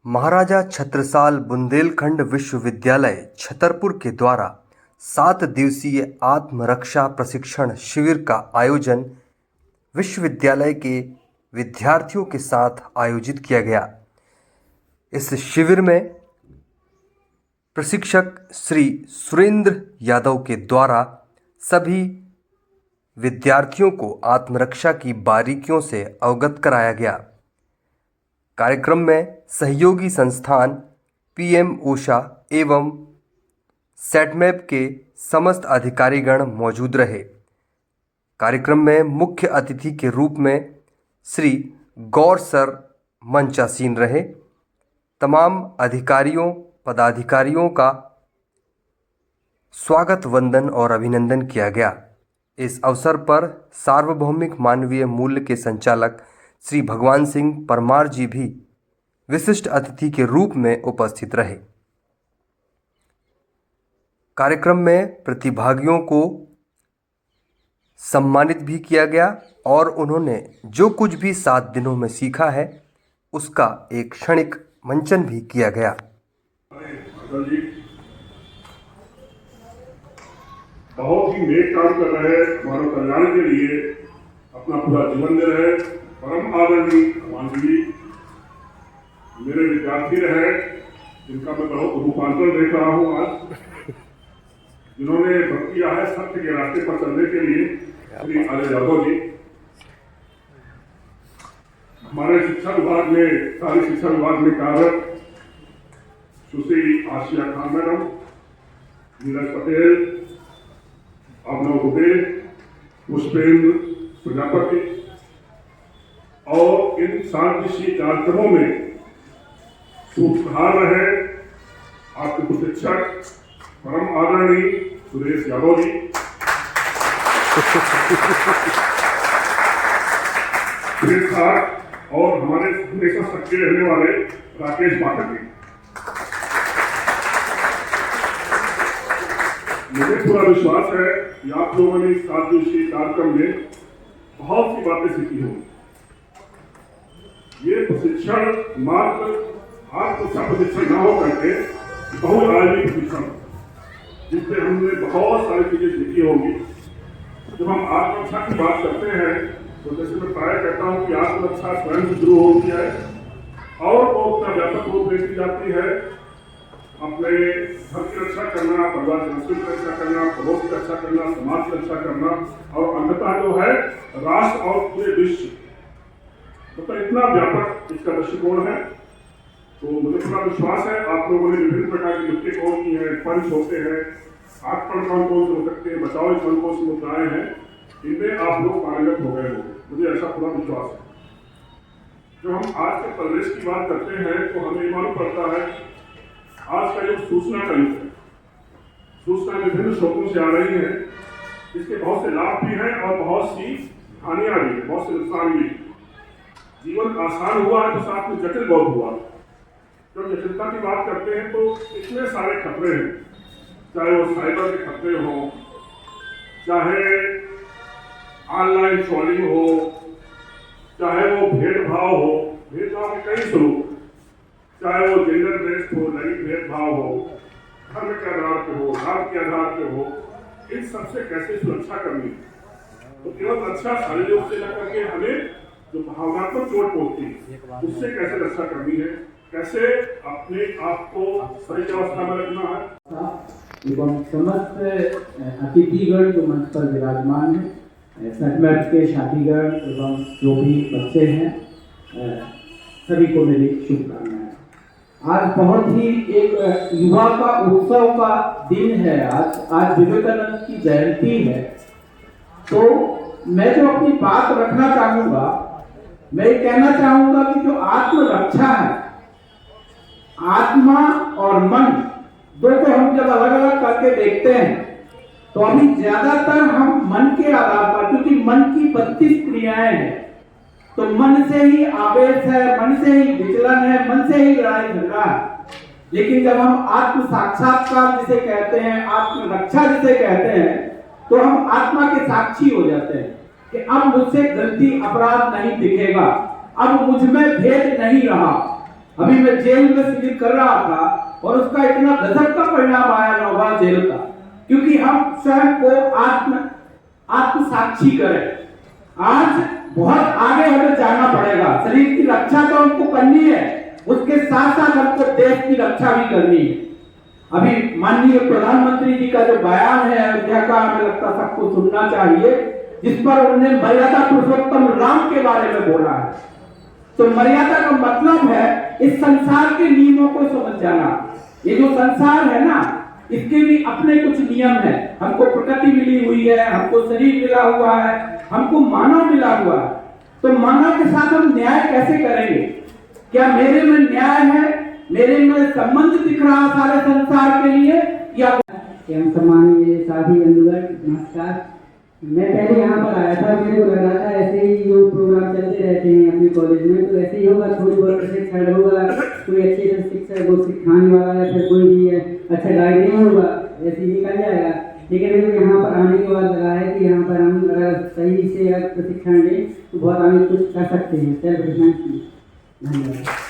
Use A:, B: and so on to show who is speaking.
A: महाराजा छत्रसाल बुंदेलखंड विश्वविद्यालय छतरपुर के द्वारा 7 दिवसीय आत्मरक्षा प्रशिक्षण शिविर का आयोजन विश्वविद्यालय के विद्यार्थियों के साथ आयोजित किया गया। इस शिविर में प्रशिक्षक श्री सुरेंद्र यादव के द्वारा सभी विद्यार्थियों को आत्मरक्षा की बारीकियों से अवगत कराया गया। कार्यक्रम में सहयोगी संस्थान पीएम ऊषा एवं सेटमैप के समस्त अधिकारीगण मौजूद रहे। कार्यक्रम में मुख्य अतिथि के रूप में श्री गौर सर मंचासीन रहे। तमाम अधिकारियों पदाधिकारियों का स्वागत वंदन और अभिनंदन किया गया। इस अवसर पर सार्वभौमिक मानवीय मूल्य के संचालक श्री भगवान सिंह परमार जी भी विशिष्ट अतिथि के रूप में उपस्थित रहे। कार्यक्रम में प्रतिभागियों को सम्मानित भी किया गया और उन्होंने जो कुछ भी 7 दिनों में सीखा है उसका एक क्षणिक मंचन भी किया गया।
B: बहुत ही नेक काम कर रहे हैं, मानव कल्याण के लिए अपना पूरा जीवन दे रहे। परम आदरणीय भगवान जी मेरे विद्यार्थी रहे, जिनका मैं बहुत रूपांतरण देख रहा हूँ आज, जिन्होंने भक्त किया है सत्य के रास्ते पर चलने के लिए। श्री अजय यादव जी हमारे शिक्षा विभाग में, सारी शिक्षा विभाग में कार्यरत सुश्री आशिया खान मैडम, नीरज पटेल, अभिनव दुबे, पुष्पेंद्र प्रजापति और इन 7 दिवसीय कार्यक्रमों में सूत्रधार रहे आपके प्रशिक्षक परम आदरणीय सुरेश यादव जी, और हमारे हमेशा सक्रिय रहने वाले राकेश पाठक जी। मुझे पूरा विश्वास है कि आप लोगों ने इस 7 दिवसीय कार्यक्रम में बहुत सी बातें सीखी होंगी। ये प्रशिक्षण मात्र आत्मरक्षा प्रशिक्षण न हो करके बहुआयामी प्रशिक्षण, जिससे हमने बहुत सारी चीजें सीखी होंगी। जब हम आत्मरक्षा की बात करते हैं तो जैसे मैं प्राय कहता हूँ कि आत्मरक्षा स्वयं से शुरू होती है और वो उतना व्यापक रूप देती जाती है। अपने घर की रक्षा करना, परिवार की संस्कृति की रक्षा करना, पड़ोस की रक्षा करना, समाज की रक्षा करना और अंततः जो है राष्ट्र और पूरे विश्व, मतलब इतना व्यापक इसका दृष्टिकोण है। तो मुझे पूरा विश्वास है आप लोगों ने विभिन्न प्रकार की दृष्टिकोण की है, पंच होते हैं, आत्मन कौन कौन से हो सकते हैं, बचाव कौन कौन सी मुद्दाएं हैं, इनमें आप लोग पारंगत हो गए होंगे, मुझे ऐसा पूरा विश्वास है। जब हम आज के परिवेश की बात करते हैं तो हमें ये मालूम पड़ता है आज का युग सूचना का युग है। सूचना विभिन्न स्रोतों से आ रही है, इसके बहुत से लाभ भी हैं और बहुत सी हानियां भी हैं, बहुत से नुकसान भी। जीवन आसान हुआ है तो साथ में जटिल बहुत हुआ। जब जटिलता की बात करते हैं तो इतने सारे खतरे हैं, चाहे वो साइबर के खतरे हो, चाहे ऑनलाइन ट्रोलिंग हो, चाहे वो भेदभाव हो, भेदभाव के कई स्वरूप, चाहे वो जेंडर बेस्ड हो, लैंगिक भेदभाव हो, धर्म के आधार पे हो, जात के आधार पे हो, इन सबसे कैसे सुरक्षा करनी है। तो केवल रक्षा शारीरिक रूप से न करके हमें जो भावनात्मक चोट पहुंचती है उससे कैसे रक्षा करनी है, कैसे अपने आप को सही अवस्था में रखना है।
C: एवं समस्त अतिथिगण जो मंच पर विराजमान है, सेटमैप के साथीगण एवं जो भी बच्चे हैं, सभी को मेरी शुभकामनाएं। आज बहुत ही एक युवा का उत्सव का दिन है। आज विवेकानंद की जयंती है। तो मैं जो अपनी बात रखना चाहूंगा, मैं ये कहना चाहूंगा कि जो आत्मरक्षा है, आत्मा और मन दो को हम जब अलग अलग करके देखते हैं तो अभी ज्यादातर हम मन के आधार पर, क्योंकि मन की 32 क्रियाएं हैं, तो मन से ही आवेश है, मन से ही विचलन है, मन से ही लड़ाई झगड़ा है। लेकिन जब हम आत्म साक्षात्कार जिसे कहते हैं, आत्मरक्षा जिसे कहते हैं, तो हम आत्मा के साक्षी हो जाते हैं कि अब मुझसे गलती अपराध नहीं दिखेगा, अब मुझ में भेद नहीं रहा, अभी मैं जेल में शिविर कर रहा था और उसका इतना गजब का परिणाम आया नौगांव जेल का, क्योंकि हम स्वयं को आत्म साक्षी करें। आज बहुत आगे हमें जाना पड़ेगा। शरीर की रक्षा तो हमको करनी है, उसके साथ साथ हमको देश की रक्षा भी करनी है। अभी माननीय प्रधानमंत्री जी का जो बयान है अयोध्या का, हमें लगता सबको सुनना चाहिए, जिस पर उन्होंने मर्यादा पुरुषोत्तम राम के बारे में बोला है। तो मर्यादा का मतलब है इस संसार के नियमों को समझ जाना। ये जो संसार है ना, इसके भी अपने कुछ नियम है। हमको प्रकृति मिली हुई है, हमको शरीर मिला हुआ है, हमको मानव मिला हुआ है। तो मानव के साथ हम न्याय कैसे करेंगे? क्या मेरे में न्याय है, मेरे में संबंध दिख रहा सारे संसार के लिए, या
D: एवं सम्मानीय साथी बंधुगण नमस्कार। मैं पहले यहाँ पर आया था, मेरे को लग रहा था ऐसे ही जो प्रोग्राम चलते रहते हैं अपने कॉलेज में तो ऐसे ही होगा, थोड़ी बहुत प्रशिक्षण होगा, कोई अच्छे से शिक्षक को सिखाने वाला या फिर कोई भी अच्छा गाइड नहीं होगा, ऐसे ही निकल जाएगा। लेकिन मेरे को यहाँ पर आने के बाद लगा है कि यहाँ पर हम अगर सही से प्रशिक्षण लें तो बहुत आगे कुछ कर सकते हैं सेल्फ डिफेंस में। धन्यवाद।